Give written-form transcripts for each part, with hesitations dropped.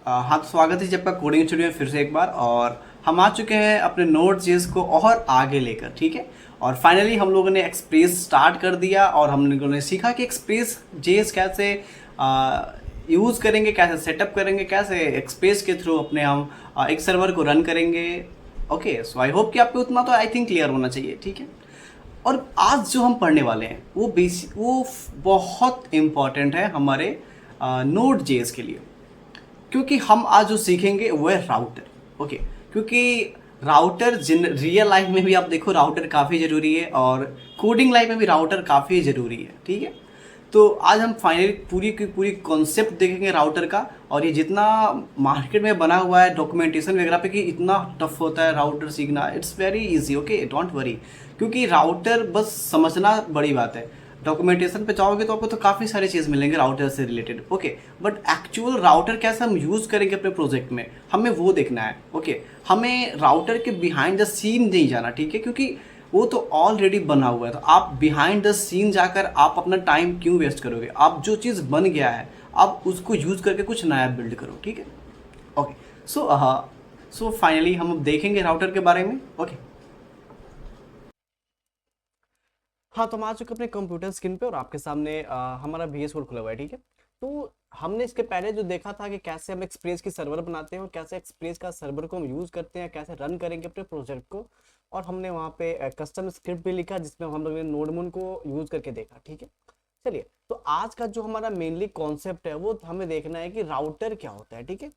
हाँ, तो स्वागत है जी आपका कोडिंग स्टूडियो में फिर से एक बार। और हम आ चुके हैं अपने नोट जेस को और आगे लेकर, ठीक है। और फाइनली हम लोगों ने एक्सप्रेस स्टार्ट कर दिया और हम लोगों ने सीखा कि एक्सप्रेस जेस कैसे यूज़ करेंगे, कैसे सेटअप करेंगे, कैसे एक्सप्रेस के थ्रू अपने हम एक सर्वर को रन करेंगे। ओके, सो आई होप कि आपको उतना तो आई थिंक क्लियर होना चाहिए, ठीक है। और आज जो हम पढ़ने वाले हैं वो बहुत इम्पॉर्टेंट है हमारे नोट जेस के लिए, क्योंकि हम आज जो सीखेंगे वो है राउटर। ओके, क्योंकि राउटर जिन रियल लाइफ में भी आप देखो राउटर काफ़ी ज़रूरी है और कोडिंग लाइफ में भी राउटर काफ़ी ज़रूरी है, ठीक है। तो आज हम फाइनली पूरी की पूरी कॉन्सेप्ट देखेंगे राउटर का। और ये जितना मार्केट में बना हुआ है डॉक्यूमेंटेशन वगैरह पे कि इतना टफ होता है राउटर सीखना, it's very easy. Okay, don't worry, क्योंकि राउटर बस समझना बड़ी बात है। डॉक्यूमेंटेशन पे जाओगे तो आपको तो काफ़ी सारी चीज़ मिलेंगे राउटर से related. Okay, but actual router कैसे हम यूज़ करेंगे अपने प्रोजेक्ट में, हमें वो देखना है। ओके, हमें राउटर के बिहाइंड द सीन नहीं जाना, ठीक है, क्योंकि वो तो ऑलरेडी बना हुआ है। तो आप बिहाइंड द सीन जाकर आप अपना टाइम क्यों वेस्ट करोगे? आप जो चीज़ बन गया है आप उसको यूज़ करके कुछ नया बिल्ड करो, ठीक है। ओके, सो फाइनली हम अब देखेंगे राउटर के बारे में। ओके, हाँ, तो हम आ चुके अपने कंप्यूटर स्क्रीन पे और आपके सामने हमारा VS कोड खुला हुआ है, ठीक है। तो हमने इसके पहले जो देखा था कि कैसे हम एक्सप्रेस की सर्वर बनाते हैं और कैसे एक्सप्रेस का सर्वर को हम यूज़ करते हैं, कैसे रन करेंगे अपने प्रोजेक्ट को। और हमने वहाँ पे कस्टम स्क्रिप्ट भी लिखा जिसमें हम लोग ने नोडमून को यूज़ करके देखा, ठीक है। चलिए, तो आज का जो हमारा मेनली कॉन्सेप्ट है वो हमें देखना है कि राउटर क्या होता है, ठीक है।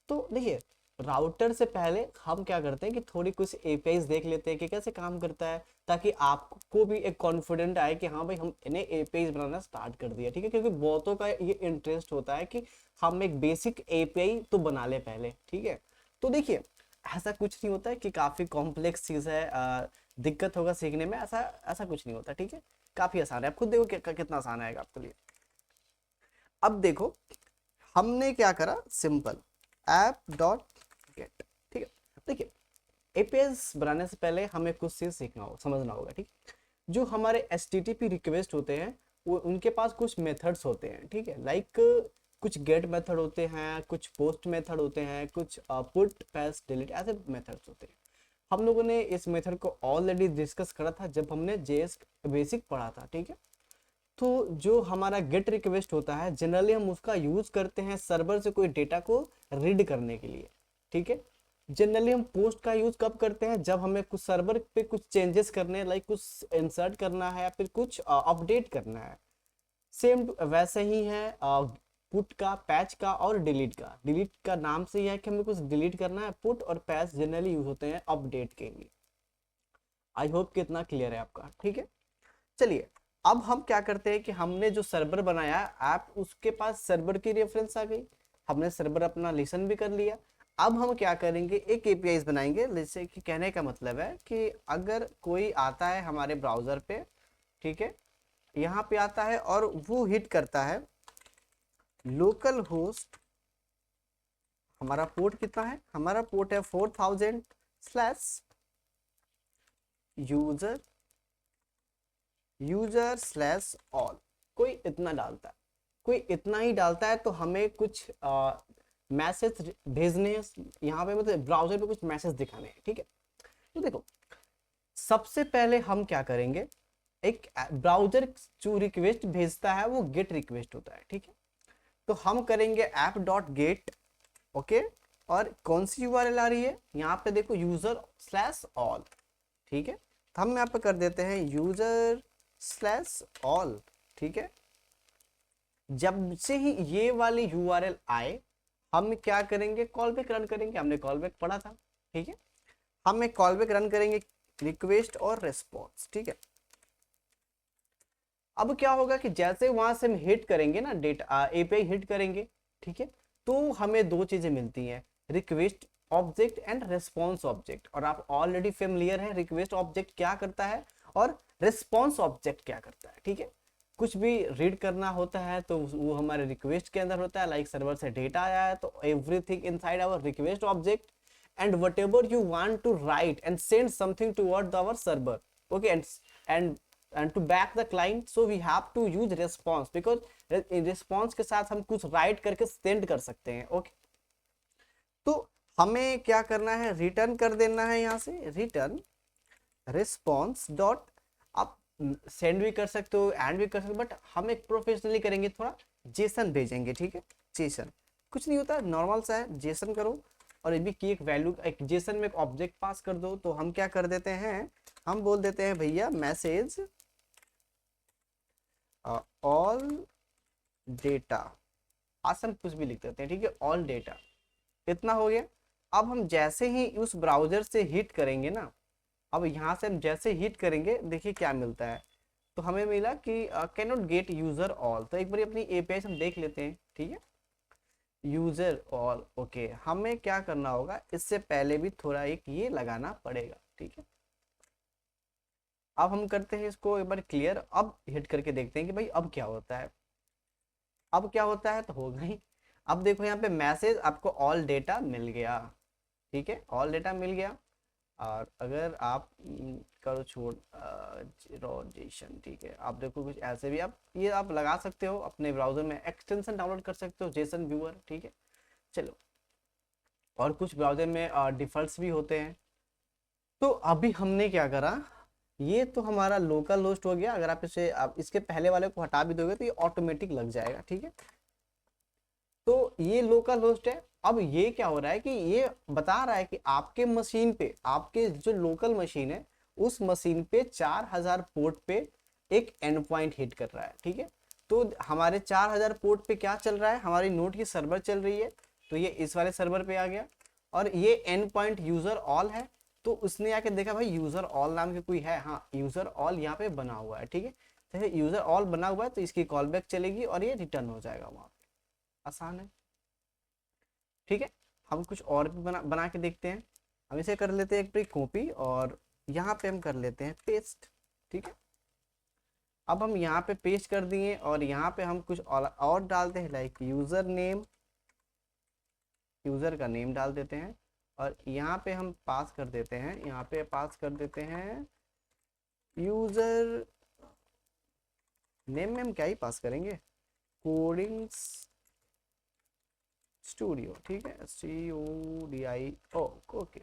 तो देखिए, राउटर से पहले हम क्या करते हैं कि थोड़ी कुछ एपीआईज देख लेते हैं कि कैसे काम करता है, ताकि आपको भी एक कॉन्फिडेंट आए कि हाँ भाई हम इन्हें एपीआईज बनाना स्टार्ट कर दिया, ठीक है। क्योंकि बहुतों का ये इंटरेस्ट होता है कि हम एक बेसिक एपीआई तो बना ले पहले, ठीक है। तो देखिए, ऐसा कुछ नहीं होता है कि काफी कॉम्प्लेक्स चीज है, दिक्कत होगा सीखने में, ऐसा ऐसा कुछ नहीं होता, ठीक है। काफी आसान है, आप खुद देखो कितना आसान आएगा आपके लिए। अब देखो, हमने क्या करा, सिंपल ऐप डॉट गेट, ठीक है। देखिए, एपीएस बनाने से पहले हमें कुछ चीज सीखना होगा, समझना होगा, ठीक। जो हमारे एचटीटीपी रिक्वेस्ट होते हैं वो उनके पास कुछ मेथड्स होते हैं, ठीक है। लाइक कुछ गेट मेथड होते हैं, कुछ पोस्ट मेथड होते हैं, कुछ पुट पैस डिलीट ऐसे मेथड्स होते हैं। हम लोगों ने इस मेथड को ऑलरेडी डिस्कस करा था जब हमने जेएस बेसिक पढ़ा था, ठीक है। तो जो हमारा गेट रिक्वेस्ट होता है जनरली हम उसका यूज करते हैं सर्वर से कोई डेटा को रीड करने के लिए, ठीक है। जनरली हम पोस्ट का यूज कब करते हैं, जब हमें कुछ सर्वर पे कुछ चेंजेस करने हैं, लाइक कुछ इंसर्ट करना है या फिर कुछ अपडेट करना है। सेम वैसे ही है पुट का, पैच का और डिलीट का। डिलीट का नाम से ही है कि हमें कुछ डिलीट करना है, पुट और पैच जनरली यूज होते हैं अपडेट के लिए। आई होप कि इतना क्लियर है आपका, ठीक है। चलिए, अब हम क्या करते हैं कि हमने जो सर्वर बनाया ऐप, उसके पास सर्वर की रेफरेंस आ गई, हमने सर्वर अपना लिसन भी कर लिया। अब हम क्या करेंगे, एक एपीआई बनाएंगे। जैसे कि कहने का मतलब है कि अगर कोई आता है हमारे ब्राउजर पे, ठीक है, यहाँ पे आता है और वो हिट करता है लोकल होस्ट। हमारा पोर्ट कितना है, हमारा पोर्ट है 4000/यूजर /ऑल। कोई इतना डालता है, कोई इतना ही डालता है तो हमें कुछ मैसेज भेजने हैं यहाँ पे, मतलब ब्राउजर पे कुछ मैसेज दिखाने हैं, ठीक है। तो देखो, सबसे पहले हम क्या करेंगे, एक ब्राउजर जो रिक्वेस्ट भेजता है वो गेट रिक्वेस्ट होता है, ठीक है। तो हम करेंगे ऐप डॉट गेट, ओके। और कौन सी यूआरएल आ रही है यहाँ पे, देखो /ऑल, ठीक है। तो हम यहाँ पे कर देते हैं /ऑल, ठीक है। जब से ही ये वाली यूआरएल आए, हम क्या करेंगे, कॉल बैक रन करेंगे। हमने कॉल बैक पढ़ा था, ठीक है। हम एक कॉल बैक रन करेंगे, रिक्वेस्ट और रेस्पॉन्स, ठीक है। अब क्या होगा कि जैसे वहां से हम हिट करेंगे ना, डेटा एपीआई हिट करेंगे, ठीक है, तो हमें दो चीजें मिलती हैं, request object and response object. और आप ऑलरेडी फेमिलियर है रिक्वेस्ट ऑब्जेक्ट क्या करता है और रेस्पॉन्स ऑब्जेक्ट क्या करता है, ठीक है। कुछ भी रीड करना होता है तो वो हमारे रिक्वेस्ट के अंदर होता है, लाइक सर्वर से डेटा आया है तो everything inside our request object, and whatever you want to write and send something toward our server, okay, and and to back the client, so we have to use response, because in response के साथ हम कुछ write करके send कर सकते हैं, okay। तो हमें क्या करना है, रिटर्न कर देना है यहाँ से रिटर्न रिस्पॉन्स डॉट, आप सेंड भी कर सकते हो एंड भी कर सकते हो, बट हम एक प्रोफेशनली करेंगे, थोड़ा जेसन भेजेंगे, ठीक है। जेसन कुछ नहीं होता, नॉर्मल सा है, जेसन करो और ये भी की एक वैल्यू, एक जेसन में एक ऑब्जेक्ट पास कर दो। तो हम क्या कर देते हैं, हम बोल देते हैं भैया मैसेज ऑल डेटा, आसन कुछ भी लिख देते हैं, ठीक है, ऑल डेटा, इतना हो गया। अब हम जैसे ही उस ब्राउजर से हिट करेंगे ना, अब यहाँ से हम जैसे हिट करेंगे देखिए क्या मिलता है। तो हमें मिला कि can not gate user all. तो एक बार अपनी एपीआई हम देख लेते हैं, ठीक है, यूजर ऑल, ओके। हमें क्या करना होगा, इससे पहले भी थोड़ा एक ये लगाना पड़ेगा, ठीक है। अब हम करते हैं इसको एक बार क्लियर, अब हिट करके देखते हैं कि भाई अब क्या होता है। अब क्या होता है, तो होगा ही। अब देखो यहाँ पे मैसेज आपको ऑल डेटा मिल गया, ठीक है, ऑल डेटा मिल गया। और अगर आप करो छोड़ जीरोजेशन, ठीक है, आप देखो कुछ ऐसे भी आप ये आप लगा सकते हो अपने ब्राउजर में, एक्सटेंशन डाउनलोड कर सकते हो जेसन व्यूअर, ठीक है। चलो, और कुछ ब्राउजर में डिफॉल्ट्स भी होते हैं। तो अभी हमने क्या करा, ये तो हमारा लोकल होस्ट हो गया। अगर आप इसके पहले वाले को हटा भी दोगे तो ये ऑटोमेटिक लग जाएगा, ठीक है। तो ये लोकल होस्ट है। अब ये क्या हो रहा है कि ये बता रहा है कि आपके मशीन पे, आपके जो लोकल मशीन है उस मशीन पे 4000 पोर्ट पे एक एंड पॉइंट हिट कर रहा है, ठीक है। तो हमारे 4000 पोर्ट पे क्या चल रहा है, हमारी नोड की सर्वर चल रही है, तो ये इस वाले सर्वर पे आ गया। और ये एंड पॉइंट यूजर ऑल है, तो उसने आके देखा भाई यूजर ऑल नाम के कोई है, हाँ यूजर ऑल यहाँ पे बना हुआ है, ठीक है। तो यूजर ऑल बना हुआ है तो इसकी कॉल बैक चलेगी और ये रिटर्न हो जाएगा वहां पे। आसान है, ठीक है। हम कुछ और भी बना के देखते हैं। हम इसे कर लेते हैं एक बार कॉपी और यहाँ पे हम कर लेते हैं पेस्ट, ठीक है। अब हम यहाँ पे पेस्ट कर दिए और यहाँ पे हम कुछ और डालते हैं, लाइक यूजर नेम, यूजर का नेम डाल देते हैं। और यहाँ पे हम पास कर देते हैं, यहाँ पे पास कर देते हैं यूजर नेम में हम क्या ही पास करेंगे, कोडिंग स्टूडियो, ठीक है, CODI, okay okay,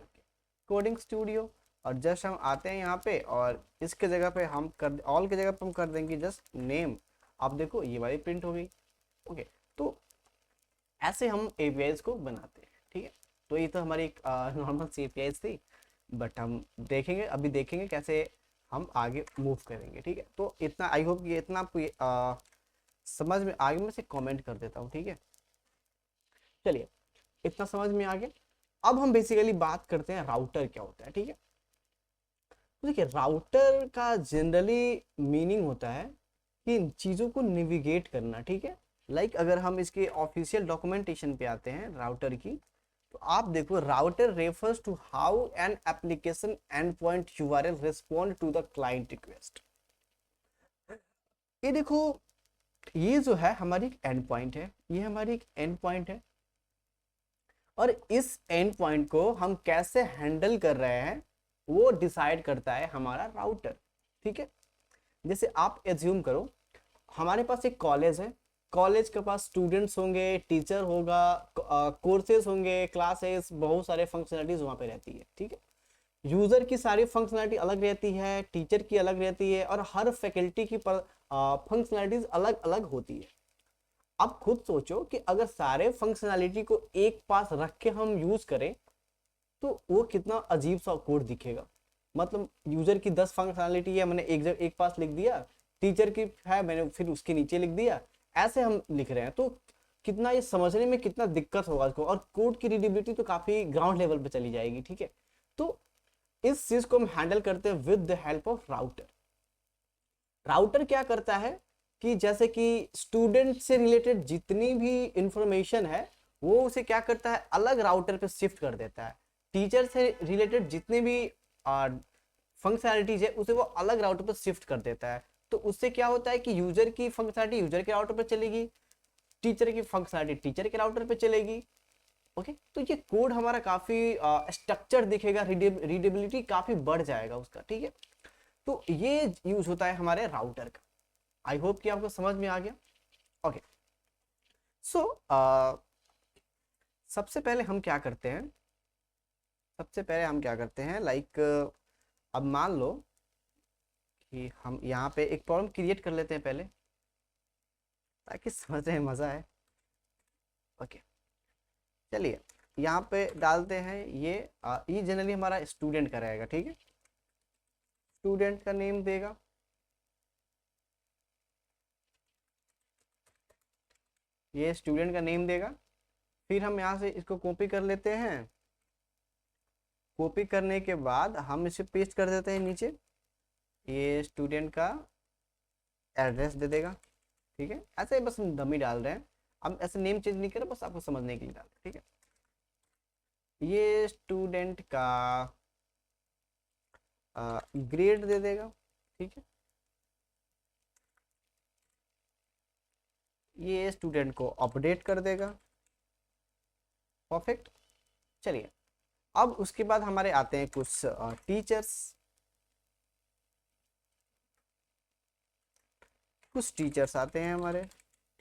coding studio. और जस्ट हम आते हैं यहाँ पे और इसके जगह पे हम कर, ऑल की जगह पे हम कर देंगे जस्ट नेम। आप देखो ये वाली प्रिंट हो गई, ओके। तो ऐसे हम एपीआईज को बनाते हैं, ठीक है। तो ये तो हमारी एक नॉर्मल सी एपीआईज थी, बट हम देखेंगे, अभी देखेंगे कैसे हम आगे मूव करेंगे, ठीक है। तो इतना, आई होप ये इतना आपको समझ में आगे, मैं से कमेंट कर देता हूँ, ठीक है। चलिए, इतना समझ में आ गया। अब हम बेसिकली बात करते हैं राउटर क्या होता है, ठीक है। तो देखिए, राउटर का जनरली मीनिंग होता है कि इन चीज़ों को नेविगेट करना, ठीक है। लाइक अगर हम इसके ऑफिशियल डॉक्यूमेंटेशन पे आते हैं राउटर की, तो आप देखो router refers to how an application end point URL respond to the client request. ये देखो, ये जो है हमारी एक एंड पॉइंट है, ये हमारी एक एंड पॉइंट है। और इस एंड पॉइंट को हम कैसे हैंडल कर रहे हैं वो डिसाइड करता है हमारा राउटर, ठीक है। जैसे आप एज्यूम करो हमारे पास एक कॉलेज है, कॉलेज के पास स्टूडेंट्स होंगे, टीचर होगा, कोर्सेज होंगे, क्लासेस, बहुत सारे फंक्शनलिटीज वहां पे रहती है, ठीक है। यूजर की सारी फंक्शनलिटी अलग रहती है, टीचर की अलग रहती है, और हर फैकल्टी की फंक्शनलिटीज अलग अलग होती है। अब खुद सोचो कि अगर सारे फंक्शनैलिटी को एक पास रख के हम यूज करें तो वो कितना अजीब सा कोड दिखेगा। मतलब यूजर की 10 फंक्शनैलिटी है, मैंने एक पास लिख दिया, टीचर की है मैंने फिर उसके नीचे लिख दिया, ऐसे हम लिख रहे हैं, तो कितना ये समझने में कितना दिक्कत होगा इसको, और कोड की रीडेबिलिटी तो काफी ग्राउंड लेवल पे चली जाएगी, ठीक है। तो इस चीज को हम हैंडल करते हैं with the help of router. Router क्या करता है कि जैसे कि स्टूडेंट से रिलेटेड जितनी भी इंफॉर्मेशन है वो उसे क्या करता है, अलग राउटर पे शिफ्ट कर देता है। टीचर से रिलेटेड जितने भी फंक्शनैलिटीज है उसे वो अलग राउटर पर शिफ्ट कर देता है। तो उससे क्या होता है कि यूजर की फंक्शनैलिटी यूजर के राउटर पर चलेगी, टीचर की फंक्शनैलिटी टीचर के राउटर पर चलेगी, ओके। तो ये कोड हमारा काफी स्ट्रक्चर दिखेगा, रीडेबिलिटी काफी बढ़ जाएगा उसका, ठीक है। तो ये यूज होता है हमारे राउटर का। आई होप कि आपको समझ में आ गया, ओके। सो सबसे पहले हम क्या करते हैं, लाइक अब मान लो कि हम यहाँ पे एक प्रॉब्लम क्रिएट कर लेते हैं पहले, ताकि समझने में मजा है। ओके, चलिए यहाँ पे डालते हैं ये जनरली हमारा स्टूडेंट का रहेगा, ठीक है। स्टूडेंट का नेम देगा, ये स्टूडेंट का नेम देगा। फिर हम यहाँ से इसको कॉपी कर लेते हैं। कॉपी करने के बाद हम इसे पेस्ट कर देते हैं नीचे। ये स्टूडेंट का एड्रेस दे देगा, ठीक है। ऐसे ही बस हम डमी डाल रहे हैं, हम ऐसे नेम चेंज नहीं कर रहे, बस आपको समझने के लिए डाल रहे हैं, ठीक है। ये स्टूडेंट का ग्रेड दे देगा, ठीक है। ये स्टूडेंट को अपडेट कर देगा, परफेक्ट। चलिए अब उसके बाद हमारे आते हैं कुछ टीचर्स। आते हैं हमारे,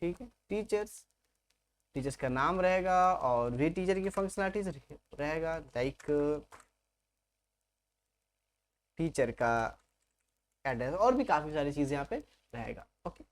ठीक है। टीचर्स का नाम रहेगा और भी टीचर की फंक्शनलिटीज रहेगा, लाइक टीचर का एड्रेस और भी काफी सारी चीजें यहाँ पे रहेगा। ओके,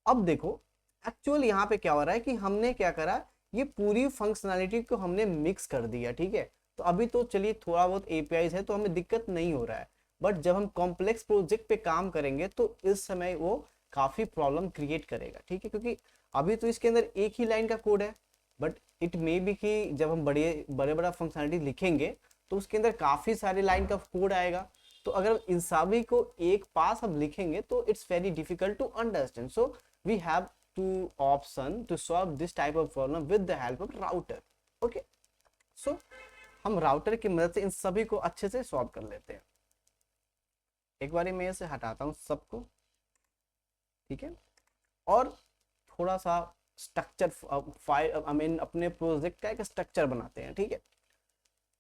अब देखो एक्चुअल यहाँ पे क्या हो रहा है कि हमने क्या करा, ये पूरी फंक्शनैलिटी को हमने मिक्स कर दिया, ठीक है। तो अभी तो चलिए थोड़ा बहुत एपीआईज है तो हमें दिक्कत नहीं हो रहा है, बट जब हम कॉम्प्लेक्स प्रोजेक्ट पे काम करेंगे तो इस समय वो काफी प्रॉब्लम क्रिएट करेगा, ठीक है। क्योंकि अभी तो इसके अंदर एक ही लाइन का कोड है, बट इट मे बी कि जब हम बड़ा फंक्शनैलिटी लिखेंगे तो उसके अंदर काफी सारे लाइन का कोड आएगा। तो अगर इन सभी को एक पास हम लिखेंगे तो it's very difficult to understand. So we have two option to solve this type of problem with the help of router. Okay, so हम राउटर की मदद से इन सभी को अच्छे से सॉल्व कर लेते हैं। एक बार मैं इसे हटाता हूँ सबको, ठीक है। और थोड़ा सा स्ट्रक्चर फाइल आई मीन अपने प्रोजेक्ट का एक स्ट्रक्चर बनाते हैं, ठीक है।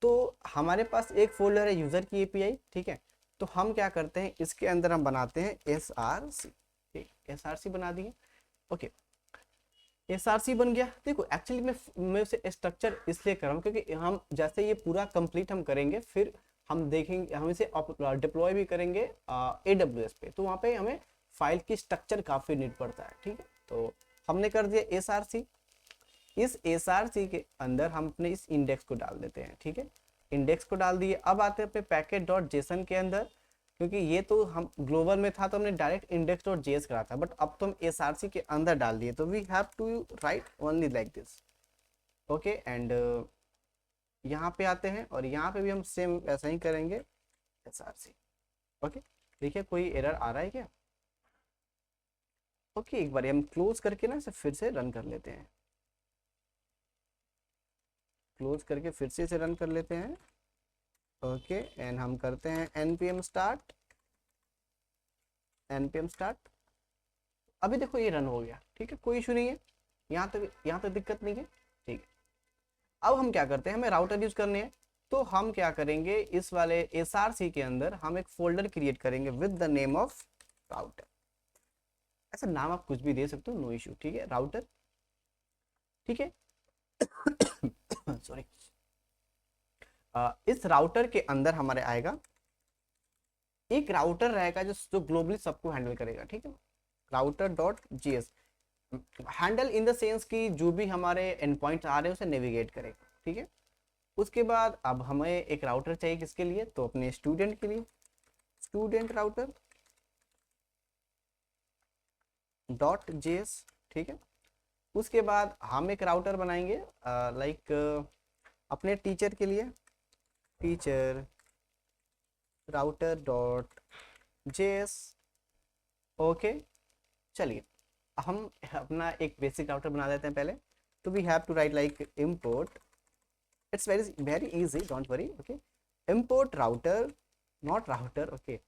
तो हमारे पास एक फोल्डर है यूजर की एपीआई, ठीक है। तो हम क्या करते हैं, इसके अंदर हम बनाते हैं एसआरसी, ठीक, एसआरसी बना दिए। ओके, एसआरसी बन गया। देखो एक्चुअली मैं उसे स्ट्रक्चर इसलिए कर रहा हूँ क्योंकि हम जैसे ये पूरा कंप्लीट हम करेंगे, फिर हम देखेंगे, हम इसे डिप्लॉय भी करेंगे AWS पे, तो वहाँ पे हमें फाइल की स्ट्रक्चर काफ़ी नीड पड़ता है, ठीक है। तो हमने कर दिया एसआरसी। इस एसआरसी के अंदर हम अपने इस इंडेक्स को डाल देते हैं, ठीक है। इंडेक्स को डाल दिए। अब आते हैं अपने पैकेट डॉट जेसन के अंदर, क्योंकि ये तो हम ग्लोबल में था तो हमने डायरेक्ट इंडेक्स डॉट जेएस करा था, बट अब तो हम एसआरसी के अंदर डाल दिए, तो we have to write only like this. Okay, and यहाँ पे आते हैं और यहाँ पे भी हम सेम ऐसा ही करेंगे एसआरसी। ओके, देखिए कोई एरर आ रहा है क्या? ओके, एक बार हम क्लोज करके ना इसे फिर से रन कर लेते हैं। क्लोज करके फिर से इसे रन कर लेते हैं। ओके, एंड हम करते हैं npm start। अभी देखो ये रन हो गया, ठीक है, कोई इशू नहीं है, यहाँ तक दिक्कत नहीं है, ठीक है। अब हम क्या करते हैं, हमें राउटर यूज करने हैं, तो हम क्या करेंगे, इस वाले एसआरसी के अंदर हम एक फोल्डर क्रिएट करेंगे with the name of router. ऐसा नाम आप कुछ भी दे सकते हो, नो इशू, ठीक है, राउटर, ठीक है। सॉरी, इस राउटर के अंदर हमारे आएगा एक राउटर रहेगा जो ग्लोबली सबको हैंडल करेगा, ठीक है। Router dot GS handle in the sense कि जो भी हमारे एंड पॉइंट आ रहे हैं उसे नेविगेट करेगा, ठीक है। उसके बाद अब हमें एक राउटर चाहिए किसके लिए, तो अपने स्टूडेंट के लिए, स्टूडेंट राउटर डॉट जेएस, ठीक है। उसके बाद हम एक राउटर बनाएंगे लाइक अपने टीचर के लिए, teacher router dot JS. Okay, चलिए हम अपना एक बेसिक राउटर बना देते हैं पहले। तो we have to write like import, it's very easy, don't worry. Okay, import router, not router, okay,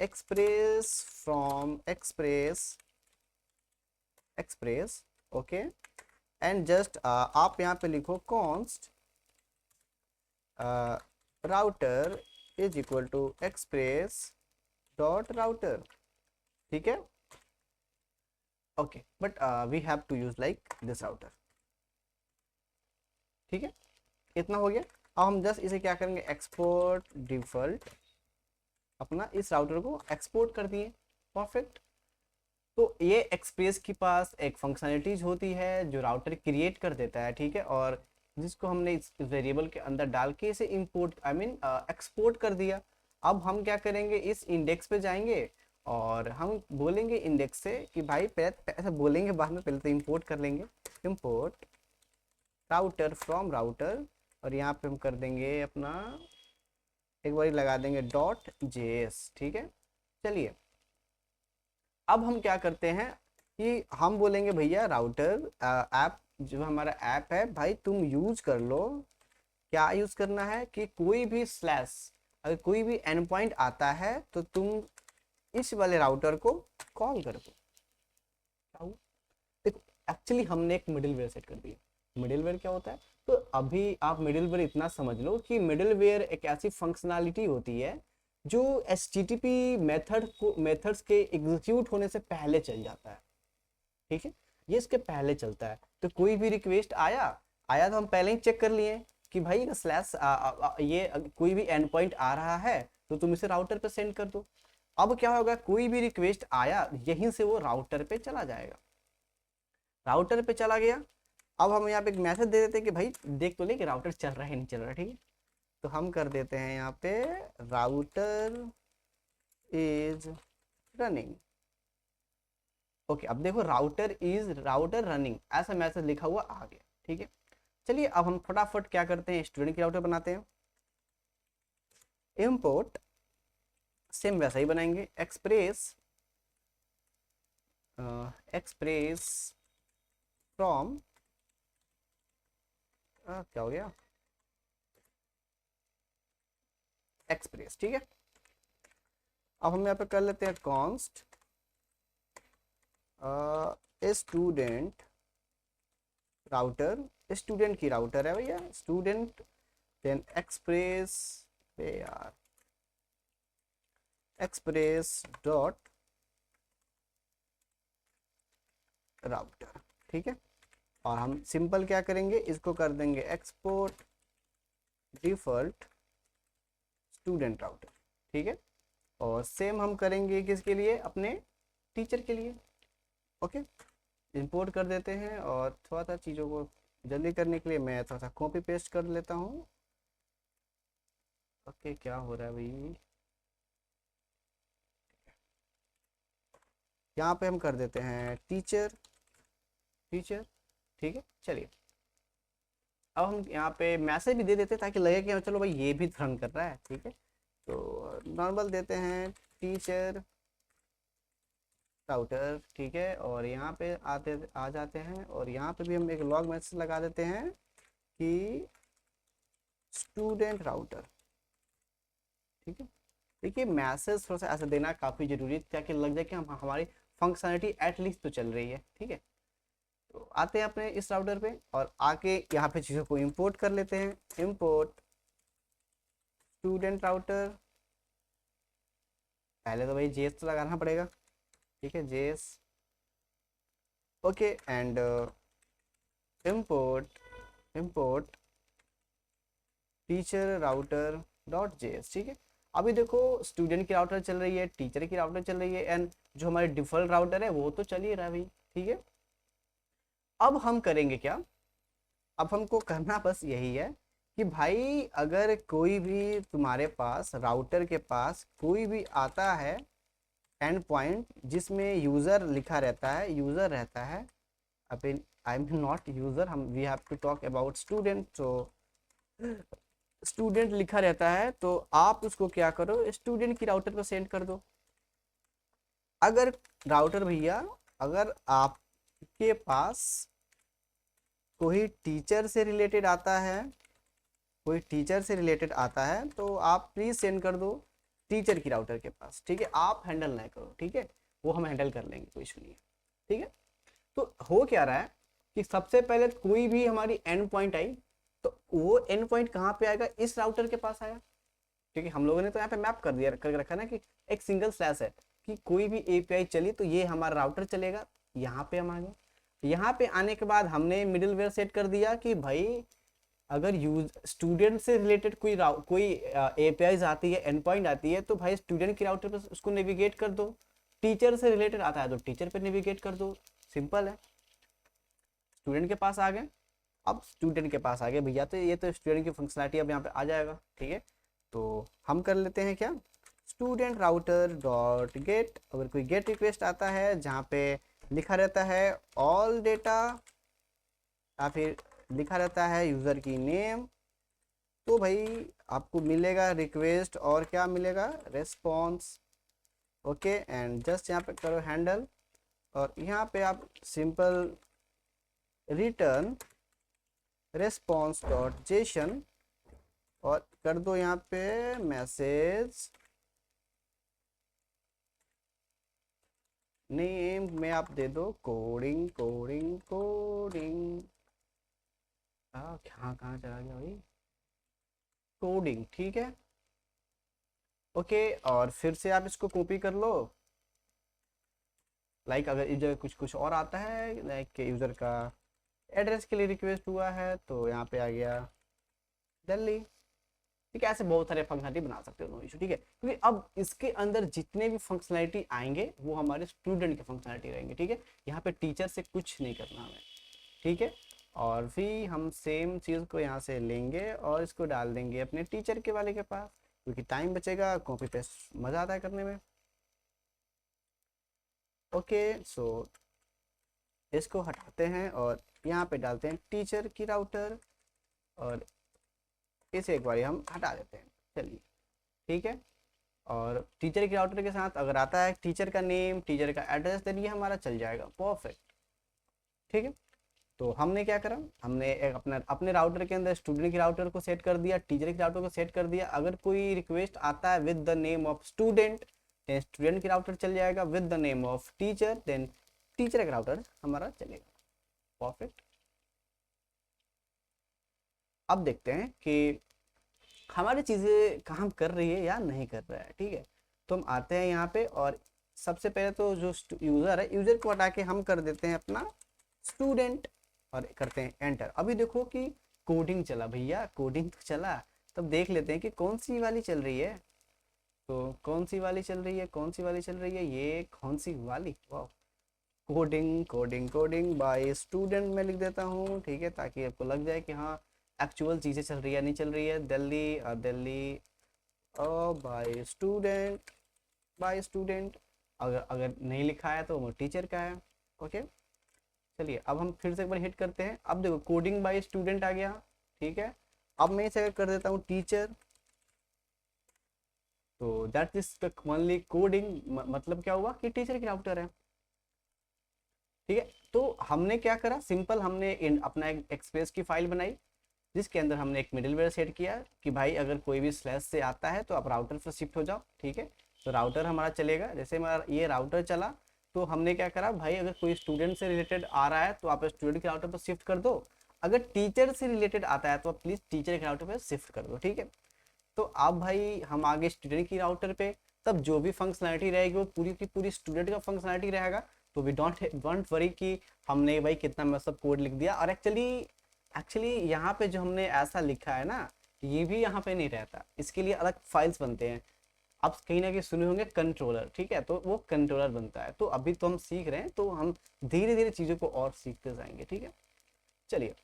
express from express, okay. And just आप यहाँ पे लिखो const router is equal to express dot router, ठीक है। Okay, but we have to use like this router, ठीक है, इतना हो गया। अब हम जस्ट इसे क्या करेंगे, एक्सपोर्ट डिफॉल्ट, अपना इस राउटर को एक्सपोर्ट कर दिए। परफेक्ट। तो ये एक्सप्रेस के पास एक फंक्शनलिटीज होती है जो राउटर क्रिएट कर देता है, ठीक है, और जिसको हमने इस वेरिएबल के अंदर डाल के इसे इंपोर्ट आई मीन एक्सपोर्ट कर दिया। अब हम क्या करेंगे, इस इंडेक्स पे जाएंगे और हम बोलेंगे इंडेक्स से कि भाई ऐसा बोलेंगे बाद में, पहले तो इंपोर्ट कर लेंगे, इंपोर्ट राउटर फ्रॉम राउटर, और यहाँ पे हम कर देंगे अपना एक बार लगा देंगे डॉट जेएस। ठीक है, चलिए अब हम क्या करते हैं कि हम बोलेंगे भैया राउटर ऐप, जो हमारा ऐप है भाई तुम यूज कर लो। क्या यूज करना है कि कोई भी स्लैश, अगर कोई भी एंड पॉइंट आता है तो तुम इस वाले राउटर को कॉल कर दो। देखो एक्चुअली हमने एक मिडिलवेयर सेट कर दिया। मिडिलवेयर क्या होता है, तो अभी आप मिडिलवेयर इतना समझ लो कि मिडिलवेयर एक ऐसी फंक्शनैलिटी होती है जो HTTP मेथड्स के एग्जीक्यूट होने से पहले चल जाता है। ठीक है, ये इसके पहले चलता है। तो कोई भी रिक्वेस्ट आया आया तो हम पहले ही चेक कर लिए कि भाई स्लैश ये कोई भी एंड पॉइंट आ रहा है तो तुम इसे राउटर पे सेंड कर दो। अब क्या होगा, कोई भी रिक्वेस्ट आया यहीं से वो राउटर पे चला जाएगा, राउटर पे चला गया। अब हम यहाँ पे एक मैसेज दे देते हैं कि भाई देख तो ले कि राउटर चल रहा है नहीं चल रहा। ठीक है, तो हम कर देते हैं यहाँ पे राउटर इज रनिंग। ओके, अब देखो राउटर रनिंग ऐसा मैसेज लिखा हुआ आ गया। ठीक है, चलिए अब हम फटाफट क्या करते हैं, स्टूडेंट की राउटर बनाते हैं। इंपोर्ट सेम वैसा ही बनाएंगे, एक्सप्रेस फ्रॉम क्या हो गया, एक्सप्रेस। ठीक है, अब हम यहाँ पे कर लेते हैं कॉन्स्ट स्टूडेंट राउटर, स्टूडेंट की राउटर है भैया, स्टूडेंट देन एक्सप्रेस यार एक्सप्रेस डॉट राउटर। ठीक है, और हम सिंपल क्या करेंगे, इसको कर देंगे एक्सपोर्ट डिफॉल्ट स्टूडेंट राउटर। ठीक है, और सेम हम करेंगे किसके लिए, अपने टीचर के लिए। ओके, इंपोर्ट कर देते हैं और थोड़ा सा चीज़ों को जल्दी करने के लिए मैं थोड़ा सा कॉपी पेस्ट कर लेता हूँ। ओके, क्या हो रहा है भाई, यहाँ पे हम कर देते हैं टीचर। ठीक है, चलिए अब हम यहाँ पे मैसेज भी दे देते हैं ताकि लगे कि चलो भाई ये भी रन कर रहा है। ठीक है, तो नॉर्मल देते हैं टीचर राउटर। ठीक है, और यहाँ पे आ जाते हैं और यहाँ पे भी हम एक लॉग मैसेज लगा देते हैं कि स्टूडेंट राउटर। ठीक है, देखिए मैसेज थोड़ा सा ऐसा देना काफ़ी जरूरी है ताकि लग जाए कि हम हमारी फंक्शनलिटी एटलीस्ट तो चल रही है। ठीक है, तो आते हैं अपने इस राउटर पे और आके यहाँ पे चीज़ों को इंपोर्ट कर लेते हैं। इंपोर्ट स्टूडेंट राउटर, पहले तो भाई जेएस तो लगाना पड़ेगा। ठीक है, JS okay, and import teacher router dot JS. ठीक है, अभी देखो स्टूडेंट की राउटर चल रही है, टीचर की राउटर चल रही है, एंड जो हमारे डिफॉल्ट राउटर है वो तो चल ही रहा है भाई। ठीक है, अब हम करेंगे क्या, अब हमको करना बस यही है कि भाई अगर कोई भी तुम्हारे पास राउटर के पास कोई भी आता है एंड पॉइंट जिसमें यूज़र लिखा रहता है, यूज़र रहता है, अब आई एम नॉट यूज़र, हम we have to talk about student. तो स्टूडेंट लिखा रहता है तो आप उसको क्या करो, स्टूडेंट की राउटर पर सेंड कर दो। अगर राउटर भैया, अगर आपके पास कोई टीचर से रिलेटेड आता है, कोई टीचर से रिलेटेड आता है तो आप प्लीज़ सेंड कर दो टीचर की राउटर के पास। ठीक है, आप हैंडल ना करो। ठीक है, वो हम हैंडल कर लेंगे, कोई इशू नहीं है। ठीक है, तो हो क्या रहा है कि सबसे पहले कोई भी हमारी एंड पॉइंट आई तो वो एंड पॉइंट कहाँ पे आएगा, इस राउटर के पास आया। ठीक है, हम लोगों ने तो यहाँ पे मैप कर दिया कर रखा ना कि एक सिंगल स्लैश है कि कोई भी एपीआई चली तो ये हमारा राउटर चलेगा। यहाँ पे हम आ गए, यहाँ पे आने के बाद हमने मिडिलवेयर सेट कर दिया कि भाई अगर यूज स्टूडेंट से रिलेटेड कोई एपीआईज आती है, एंड पॉइंट आती है, तो भाई स्टूडेंट के राउटर पर उसको नेविगेट कर दो। टीचर से रिलेटेड आता है तो टीचर पे नेविगेट कर दो, सिंपल है। स्टूडेंट के पास आ गए, अब स्टूडेंट के पास आ गए भैया, तो ये तो स्टूडेंट की फंक्शनलिटी अब यहाँ पे आ जाएगा, ठीक है। तो हम कर लेते हैं क्या, स्टूडेंट राउटर डॉट गेट, अगर कोई गेट रिक्वेस्ट आता है जहाँ पे लिखा रहता है ऑल डेटा या फिर लिखा रहता है यूज़र की नेम, तो भाई आपको मिलेगा रिक्वेस्ट और क्या मिलेगा, रेस्पॉन्स। ओके, एंड जस्ट यहाँ पे करो हैंडल, और यहाँ पे आप simple return response dot JSON और कर दो यहाँ पे मैसेज नेम में आप दे दो कोडिंग कोडिंग कोडिंग, कहाँ चला गया भाई, कोडिंग, ठीक है। ओके, और फिर से आप इसको कॉपी कर लो। लाइक अगर इस जगह कुछ कुछ और आता है, लाइक यूज़र का एड्रेस के लिए रिक्वेस्ट हुआ है तो यहाँ पे आ गया दिल्ली, ठीक है। ऐसे बहुत सारे फंक्शनलिटी बना सकते हो, नो इशू, ठीक है। क्योंकि अब इसके अंदर जितने भी फंक्शनलिटी आएंगे वो हमारे स्टूडेंट के फंक्शनलिटी रहेंगे, ठीक है। यहाँ पे टीचर से कुछ नहीं करना हमें, ठीक है। और फिर हम सेम चीज़ को यहाँ से लेंगे और इसको डाल देंगे अपने टीचर के वाले के पास, क्योंकि टाइम बचेगा, कॉपी पेस्ट मज़ा आता है करने में। ओके, सो इसको हटाते हैं और यहाँ पे डालते हैं टीचर की राउटर, और इसे एक बार हम हटा देते हैं, चलिए, ठीक है। और टीचर के राउटर के साथ अगर आता है टीचर का नेम, टीचर का एड्रेस, देन ये हमारा चल जाएगा, परफेक्ट, ठीक है। तो हमने क्या करा, हमने एक अपने राउटर के अंदर स्टूडेंट के राउटर को सेट कर दिया, टीचर के राउटर को सेट कर दिया। अगर कोई रिक्वेस्ट आता है with the name of student, then student के राउटर चल जाएगा, with the name of teacher, then teacher का राउटर हमारा चलेगा, परफेक्ट। अब देखते हैं कि हमारी चीज़ें काम कर रही है या नहीं कर रहा है, ठीक है। तो हम आते हैं यहाँ पे, और सबसे पहले तो जो यूज़र है, यूज़र को हटा के हम कर देते हैं अपना स्टूडेंट और करते हैं एंटर। अभी देखो कि कोडिंग चला भैया, कोडिंग तो चला। तब देख लेते हैं कि कौन सी वाली चल रही है, तो कौन सी वाली चल रही है, कौन सी वाली चल रही है, ये कौन सी वाली, वाह, coding coding coding by student में लिख देता हूँ, ठीक है, ताकि आपको लग जाए कि हाँ एक्चुअल चीज़ें चल रही है नहीं चल रही है। Delhi Delhi by student, by student, अगर अगर नहीं लिखा है तो वो टीचर का है, ओके। चलिए अब हम फिर से एक बार हिट करते हैं, अब देखो कोडिंग बाय स्टूडेंट आ गया, ठीक है। अब मैं इसे कर देता हूँ टीचर, तो दैट इज ओनली कोडिंग, मतलब क्या हुआ कि टीचर की राउटर है, ठीक है। तो हमने क्या करा, सिंपल हमने अपना एक एक्सप्रेस की फाइल बनाई जिसके अंदर हमने एक मिडिलवेयर सेट किया कि भाई अगर कोई भी स्लैश से आता है तो आप राउटर पर शिफ्ट हो जाओ, ठीक है। तो राउटर हमारा चलेगा, जैसे हमारा ये राउटर चला तो हमने क्या करा, भाई अगर कोई स्टूडेंट से रिलेटेड आ रहा है तो आप स्टूडेंट के राउटर पर शिफ्ट कर दो, अगर टीचर से रिलेटेड आता है तो आप प्लीज़ टीचर के राउटर पर शिफ्ट कर दो, ठीक है। तो अब भाई हम आगे स्टूडेंट की राउटर पे, तब जो भी फंक्शनलिटी रहेगी वो पूरी की पूरी स्टूडेंट का फंक्शनलिटी रहेगा। तो वी डोंट वरी कि हमने भाई कितना मतलब कोड लिख दिया, और एक्चुअली यहाँ पे जो हमने ऐसा लिखा है ना, ये भी यहाँ पे नहीं रहता, इसके लिए अलग फाइल्स बनते हैं। आप कहीं ना कहीं सुने होंगे कंट्रोलर, ठीक है, तो वो कंट्रोलर बनता है। तो अभी तो हम सीख रहे हैं, तो हम धीरे धीरे चीज़ों को और सीखते जाएंगे, ठीक है। चलिए,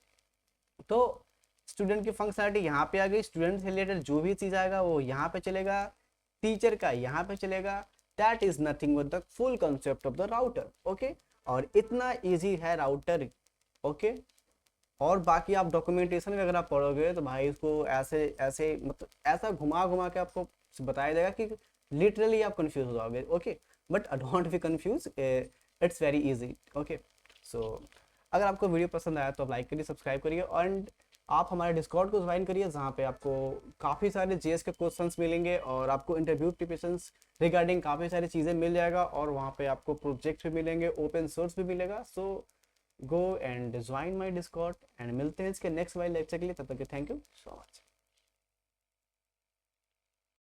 तो स्टूडेंट की फंक्शनलिटी यहाँ पे आ गई, स्टूडेंट से रिलेटेड जो भी चीज़ आएगा वो यहाँ पे चलेगा, टीचर का यहाँ पे चलेगा। That is nothing but the full concept of the router, okay. और इतना इजी है राउटर, ओके। और बाकी आप डॉक्यूमेंटेशन में अगर आप पढ़ोगे तो भाई इसको ऐसे ऐसे मतलब ऐसा घुमा घुमा के आपको बताया जाएगा कि लिटरली आप कंफ्यूज हो जाओगे, okay. But don't be confuse, it's very easy, okay. So अगर आपको वीडियो पसंद आया तो आप लाइक करिए, सब्सक्राइब करिए, एंड आप हमारे डिस्कॉर्ड को ज्वाइन करिए, जहाँ पे आपको काफ़ी सारे जेएस के क्वेश्चंस मिलेंगे और आपको इंटरव्यू प्रिपरेशंस रिगार्डिंग काफ़ी सारी चीज़ें मिल जाएगा, और वहाँ पे आपको प्रोजेक्ट भी मिलेंगे, ओपन सोर्स भी मिलेगा। So go and join my Discord, and मिलते हैं इसके नेक्स्ट वाले लेक्चर के लिए, तब तक के थैंक यू सो मच।